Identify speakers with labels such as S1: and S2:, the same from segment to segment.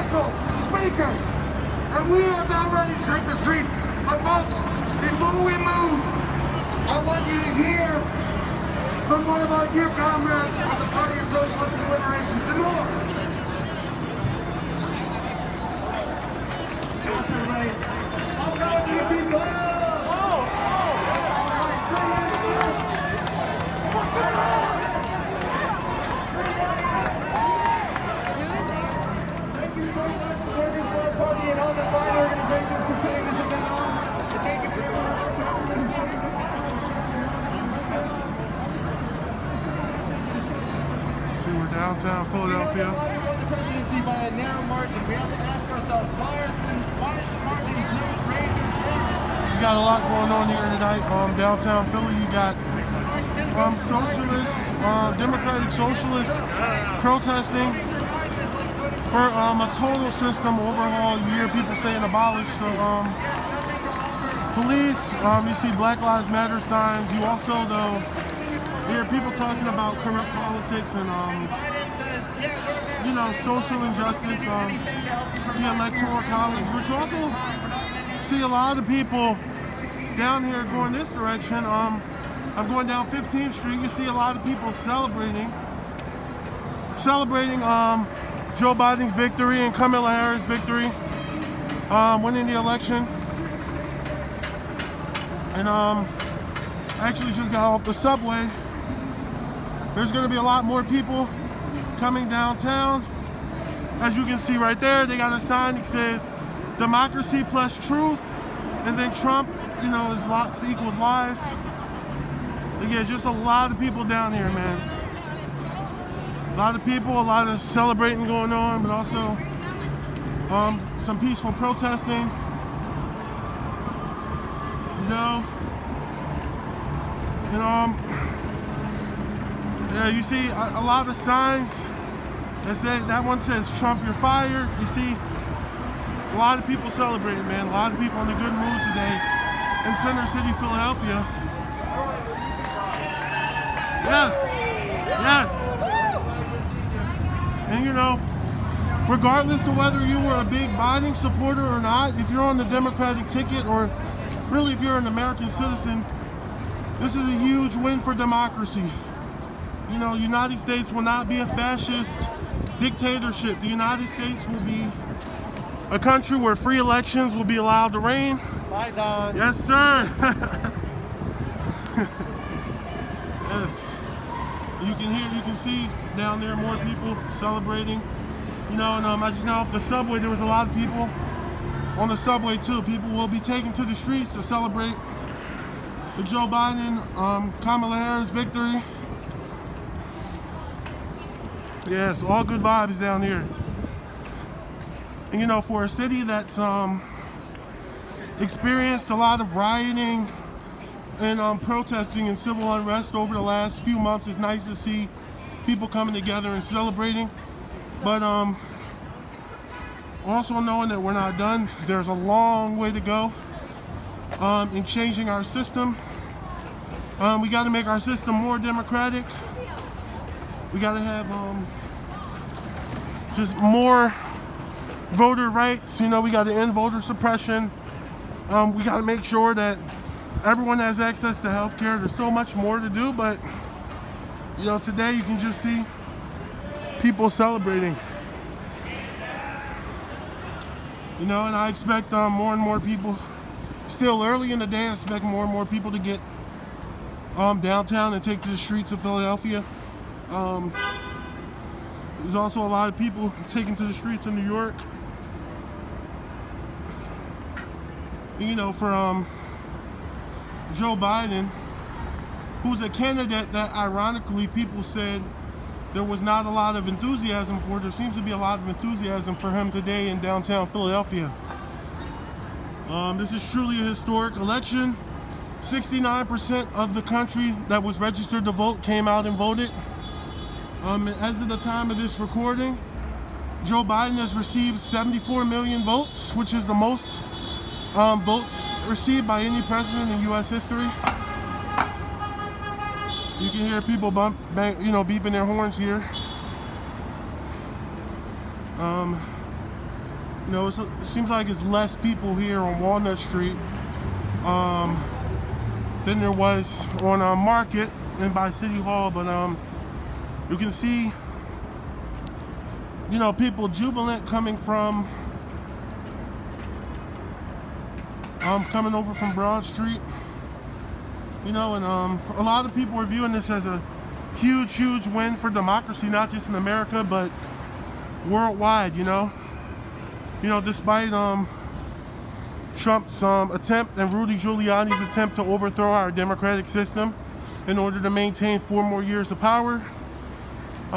S1: political speakers. And we are about ready to take the streets. But folks, before we move, I want you to hear from one of our dear comrades from the Party of Socialism and Liberation, Timur. Thank you so much, the Workers' Bloc Party and all the fine organizations for putting this event on. And thank you to everyone for talking
S2: See, we're downtown Philadelphia.
S1: We won the presidency by a narrow margin. We have to ask ourselves, why is the margin so razor thin?
S2: You got a lot going on here tonight. Downtown Philly, you got socialists, democratic socialists protesting for a total system overhaul. You hear people saying abolish the police. You see Black Lives Matter signs. You also, though, hear people talking about corrupt politics and social injustice, the electoral college, but you also see a lot of people down here going this direction. I'm going down 15th Street. You see a lot of people celebrating Joe Biden's victory and Kamala Harris' victory, winning the election. And I actually just got off the subway. There's going to be a lot more people coming downtown. As you can see right there, they got a sign that says democracy plus truth, and then Trump, is equals lies. Again, just a lot of people down here, man. A lot of people, a lot of celebrating going on, but also some peaceful protesting. You see a lot of signs that say, that one says Trump, you're fired. You see a lot of people celebrating, man. A lot of people in a good mood today in Center City, Philadelphia. Yes. And regardless of whether you were a big Biden supporter or not, if you're on the Democratic ticket, or really if you're an American citizen, this is a huge win for democracy. United States will not be a fascist dictatorship. The United States will be a country where free elections will be allowed to reign.
S3: Bye, Don.
S2: Yes, sir. Yes. You can see down there more people celebrating. And I just got off the subway. There was a lot of people on the subway too. People will be taken to the streets to celebrate the Joe Biden, Kamala Harris victory. Yes, all good vibes down here. And for a city that's experienced a lot of rioting and protesting and civil unrest over the last few months, it's nice to see people coming together and celebrating. But also knowing that we're not done. There's a long way to go in changing our system. We got to make our system more democratic. We got to have just more voter rights. We got to end voter suppression. We got to make sure that everyone has access to health care. There's so much more to do, but today you can just see people celebrating. And I expect more and more people. Still early in the day, I expect more and more people to get downtown and take to the streets of Philadelphia. There's also a lot of people taking to the streets in New York. For Joe Biden, who's a candidate that ironically people said there was not a lot of enthusiasm for. There seems to be a lot of enthusiasm for him today in downtown Philadelphia. This is truly a historic election. 69% of the country that was registered to vote came out and voted. As of the time of this recording, Joe Biden has received 74 million votes, which is the most votes received by any president in U.S. history. You can hear people beeping their horns here. You know, it seems like it's less people here on Walnut Street than there was on Market and by City Hall, but you can see, you know, people jubilant coming from coming over from Broad Street, you know, and a lot of people are viewing this as a huge win for democracy, not just in America but worldwide. You know, despite Trump's attempt and Rudy Giuliani's attempt to overthrow our democratic system in order to maintain 4 more years of power,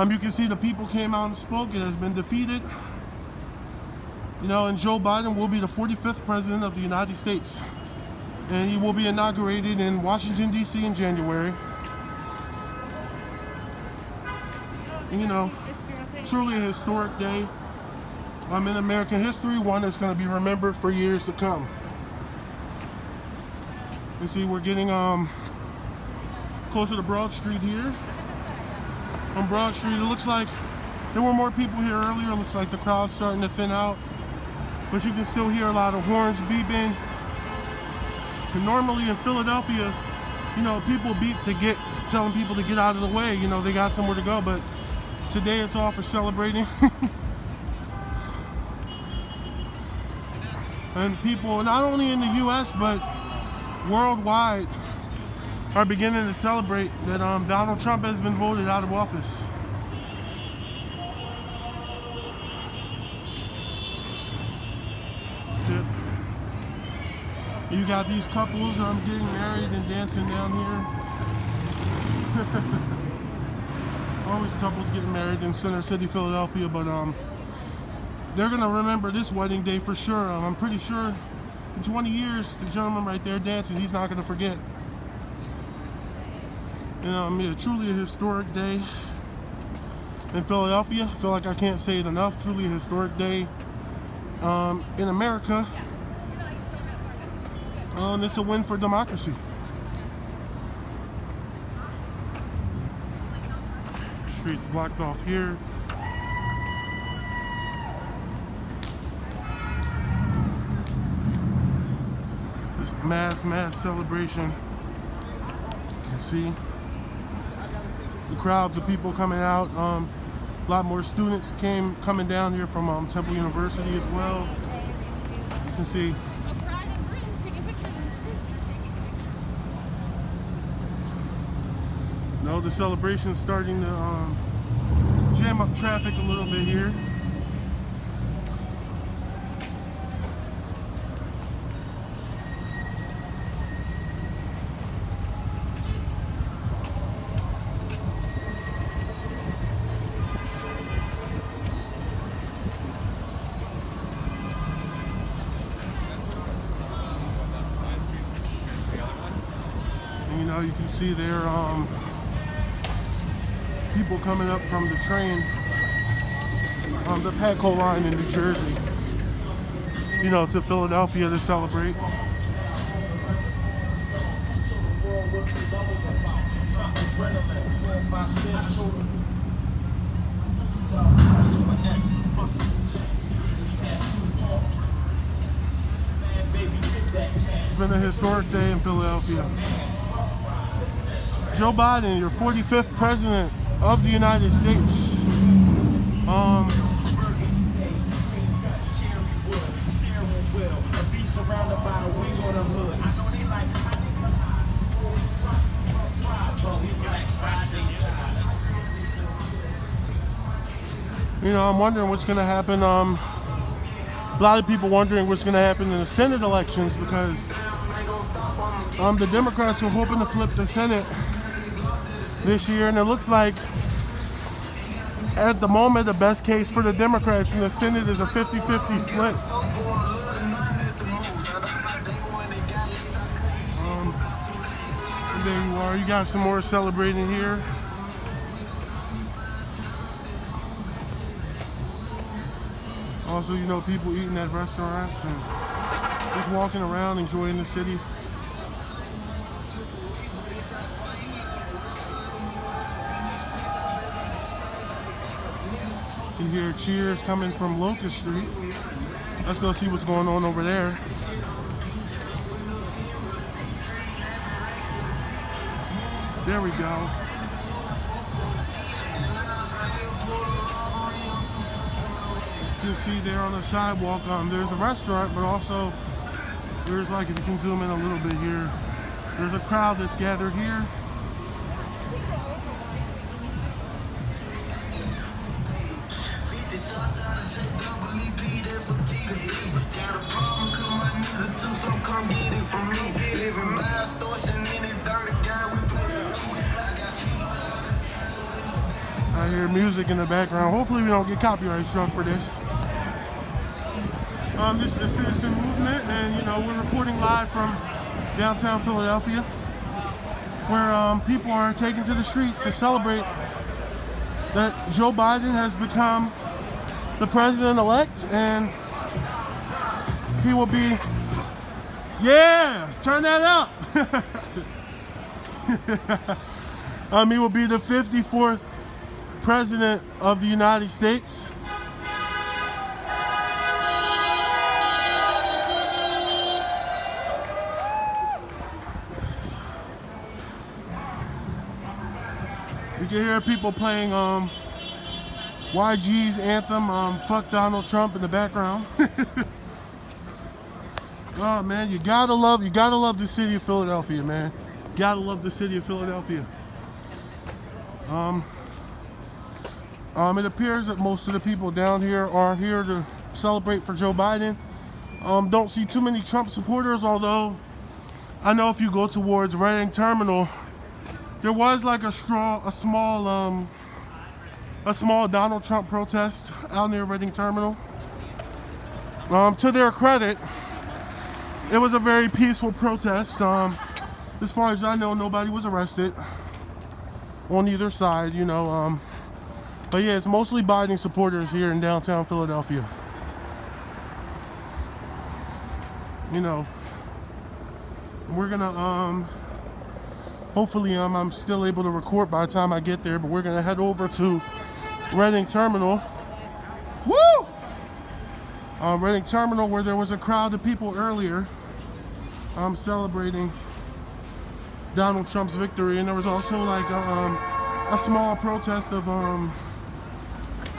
S2: you can see the people came out and spoke. It has been defeated. You know, and Joe Biden will be the 45th president of the United States, and he will be inaugurated in Washington, D.C. in January. And, you know, truly a historic day in American history, one that's going to be remembered for years to come. You see, we're getting closer to Broad Street here. On Broad Street, it looks like there were more people here earlier. It looks like the crowd's starting to thin out, but you can still hear a lot of horns beeping. And normally in Philadelphia, you know, people beep to telling people to get out of the way. You know, they got somewhere to go, but today it's all for celebrating. And people, not only in the U.S., but worldwide, are beginning to celebrate that Donald Trump has been voted out of office. Yep. You got these couples getting married and dancing down here. Always couples getting married in Center City, Philadelphia, but they're gonna remember this wedding day for sure. I'm pretty sure in 20 years, the gentleman right there dancing, he's not gonna forget. You know, yeah, truly a historic day in Philadelphia. I feel like I can't say it enough. Truly a historic day in America. It's a win for democracy. Streets blocked off here. This mass celebration. You can see the crowds of people coming out. A lot more students coming down here from Temple University as well. You can see. No, the celebration's starting to jam up traffic a little bit here. And, you know, you can see there people coming up from the train, the Patco line in New Jersey, you know, to Philadelphia to celebrate. It's been a historic day in Philadelphia. Joe Biden, your 45th president of the United States. You know, I'm wondering what's going to happen. A lot of people wondering what's going to happen in the Senate elections, because the Democrats were hoping to flip the Senate this year, and it looks like at the moment the best case for the Democrats in the Senate is a 50-50 split. And there you are. You got some more celebrating here. Also, you know, people eating at restaurants and just walking around enjoying the city. You can hear cheers coming from Locust Street. Let's go see what's going on over there. There we go. You can see there on the sidewalk, there's a restaurant, but also there's, like, if you can zoom in a little bit here, there's a crowd that's gathered here. I hear music in the background. Hopefully we don't get copyright struck for this. This is the citizen movement, and you know, we're reporting live from downtown Philadelphia, where people are taking to the streets to celebrate that Joe Biden has become the president-elect, and he will be, yeah, turn that up. He will be the 54th president of the United States. You can hear people playing YG's anthem, Fuck Donald Trump, in the background. Oh man, you gotta love the city of Philadelphia, man. Gotta love the city of Philadelphia. It appears that most of the people down here are here to celebrate for Joe Biden. Don't see too many Trump supporters, although I know if you go towards Reading Terminal, there was like a small Donald Trump protest out near Reading Terminal. To their credit, it was a very peaceful protest. As far as I know, nobody was arrested on either side, you know. But yeah, it's mostly Biden supporters here in downtown Philadelphia. You know, we're gonna hopefully I'm still able to record by the time I get there, but we're gonna head over to Reading Terminal. Woo! Reading Terminal, where there was a crowd of people earlier celebrating Donald Trump's victory, and there was also like a small protest of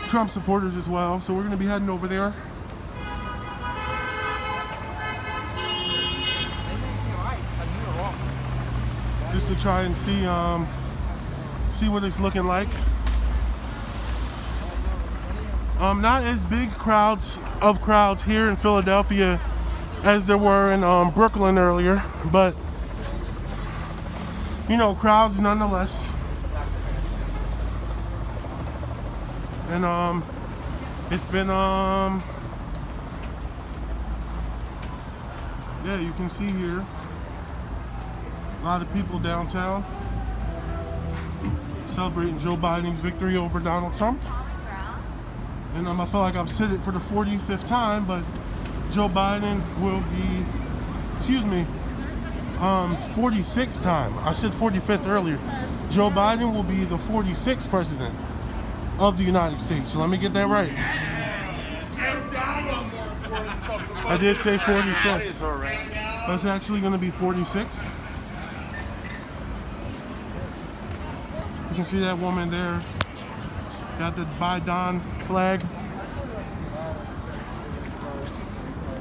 S2: Trump supporters as well. So we're gonna be heading over there. Just to try and see what it's looking like. Not as big crowds here in Philadelphia as there were in Brooklyn earlier, but you know, crowds nonetheless. And it's been yeah, you can see here a lot of people downtown celebrating Joe Biden's victory over Donald Trump. And I feel like I've said it for the 45th time, but Joe Biden will be, 46th time. I said 45th earlier. Joe Biden will be the 46th president of the United States. So let me get that right. I did say 45th. That's actually going to be 46th. You can see that woman there. Got the Biden flag.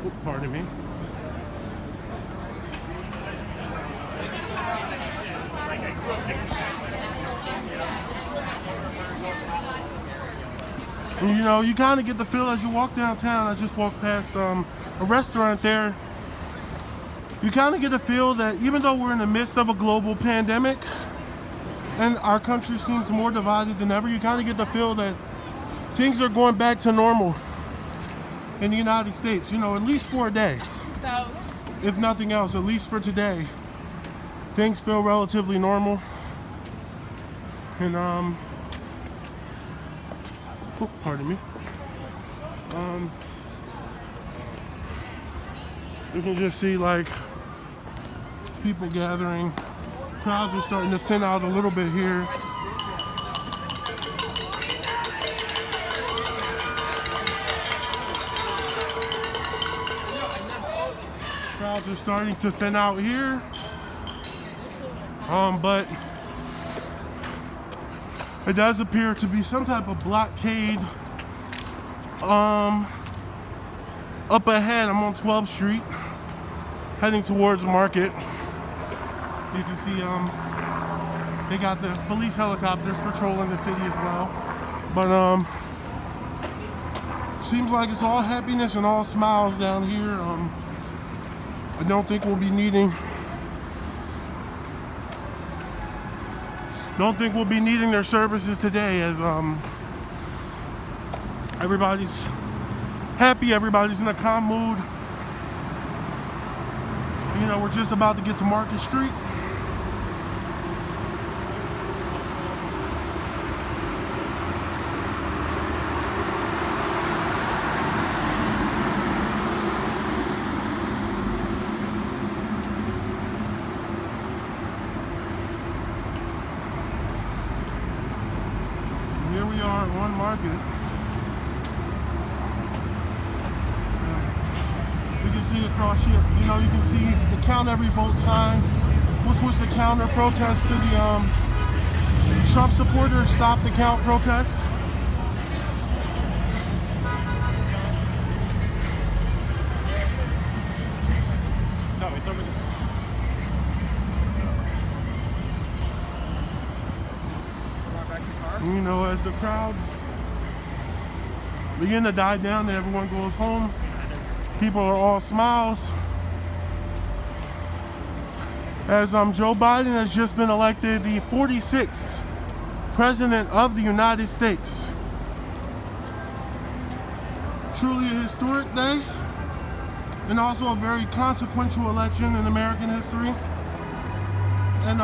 S2: Oops, pardon me. And, you know, you kind of get the feel as you walk downtown. I just walked past a restaurant there. You kind of get the feel that even though we're in the midst of a global pandemic and our country seems more divided than ever, you kind of get the feel that things are going back to normal in the United States, you know, at least for a day. So, if nothing else, at least for today, things feel relatively normal. And pardon me. You can just see like people gathering. Crowds are starting to thin out a little bit here. crowds are starting to thin out here. But it does appear to be some type of blockade. Up ahead, I'm on 12th Street, heading towards Market. You can see they got the police helicopters patrolling the city as well. But seems like it's all happiness and all smiles down here. I don't think we'll be needing their services today, as everybody's happy, everybody's in a calm mood. You know, we're just about to get to Market Street. Here we are on Market. You can see across here, you know, you can see the Count Every Vote sign, which was the counter protest to the Trump supporters Stop the Count protest.
S3: No, it's over there.
S2: You know, as the crowds begin to die down and everyone goes home, people are all smiles. As Joe Biden has just been elected the 46th President of the United States. Truly a historic day, and also a very consequential election in American history. And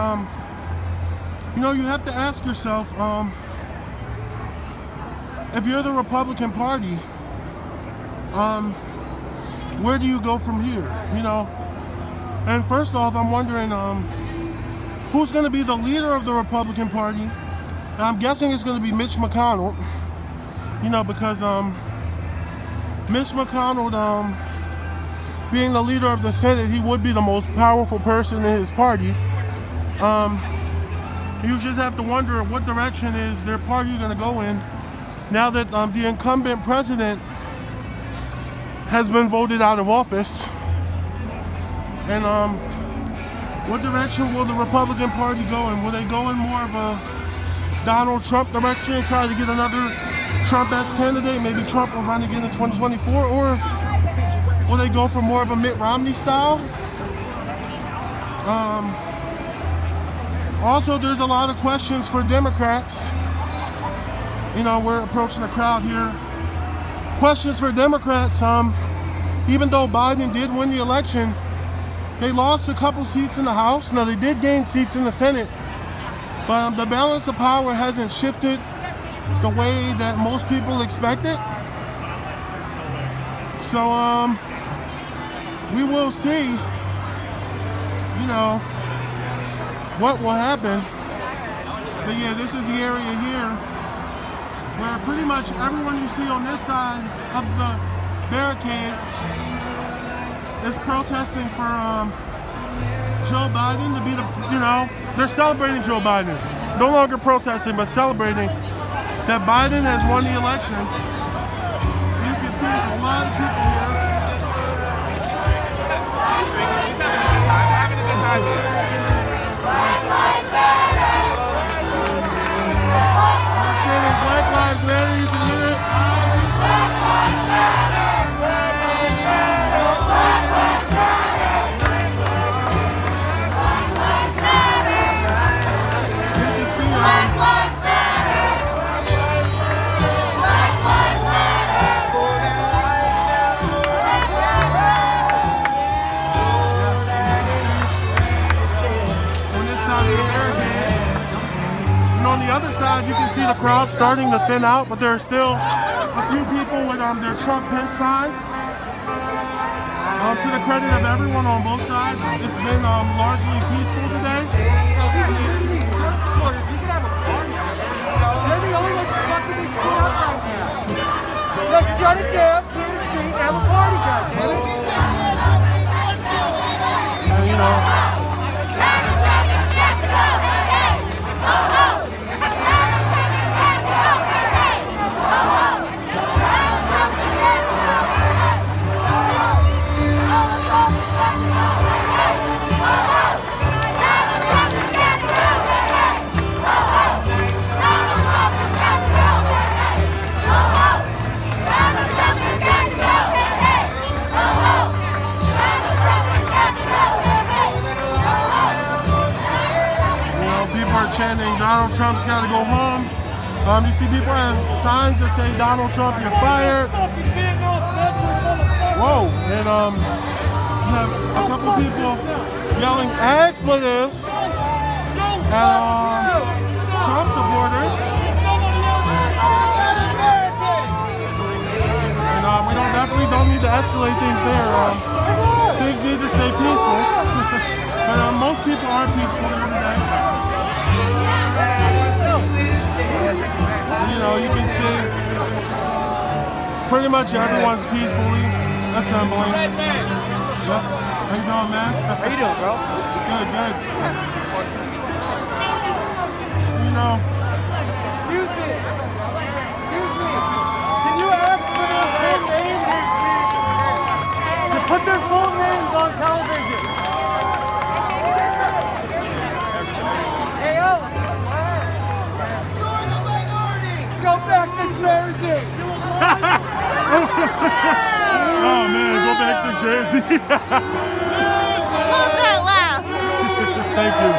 S2: you know, you have to ask yourself, if you're the Republican Party, where do you go from here? You know, and first off, I'm wondering who's going to be the leader of the Republican Party. And I'm guessing it's going to be Mitch McConnell. You know, because Mitch McConnell, being the leader of the Senate, he would be the most powerful person in his party. You just have to wonder what direction is their party going to go in now that the incumbent president has been voted out of office. And what direction will the Republican Party go in? Will they go in more of a Donald Trump direction and try to get another Trump-esque candidate? Maybe Trump will run again in 2024, or will they go for more of a Mitt Romney style? Also, there's a lot of questions for Democrats. You know, we're approaching the crowd here. Questions for Democrats. Even though Biden did win the election, they lost a couple seats in the House. Now, they did gain seats in the Senate, but the balance of power hasn't shifted the way that most people expected. So, we will see, you know, what will happen. But yeah, this is the area here where pretty much everyone you see on this side of the barricade is protesting for Joe Biden to be the, you know, they're celebrating Joe Biden. No longer protesting, but celebrating that Biden has won the election. You can see there's a lot of people here.
S3: Having a good time here.
S2: Chanting Black Lives Matter, you can hear it. On the other side, you can see the crowd starting to thin out, but there are still a few people with their Trump pin signs. To the credit of everyone on both sides, it's been largely peaceful today.
S3: We could have a party. They're the only ones fucking we split up right now. Let's shut it down, clear the street, and have a party, goddammit.
S2: Donald Trump's got to go home. You see people have signs that say Donald Trump, you're fired. Whoa, and you have a couple people yelling expletives at Trump supporters. And we definitely don't need to escalate things there. Things need to stay peaceful. But most people aren't peaceful here today. You know, you can see pretty much everyone's peacefully assembling. Yep. How you doing, man?
S3: How you doing, bro?
S2: Good, good. You know.
S3: Excuse me. Can you ask for their full names? To put their full names on television. Hey, Alex. Go back to Jersey.
S2: Oh man, go back to Jersey.
S4: Love that laugh.
S2: Thank you.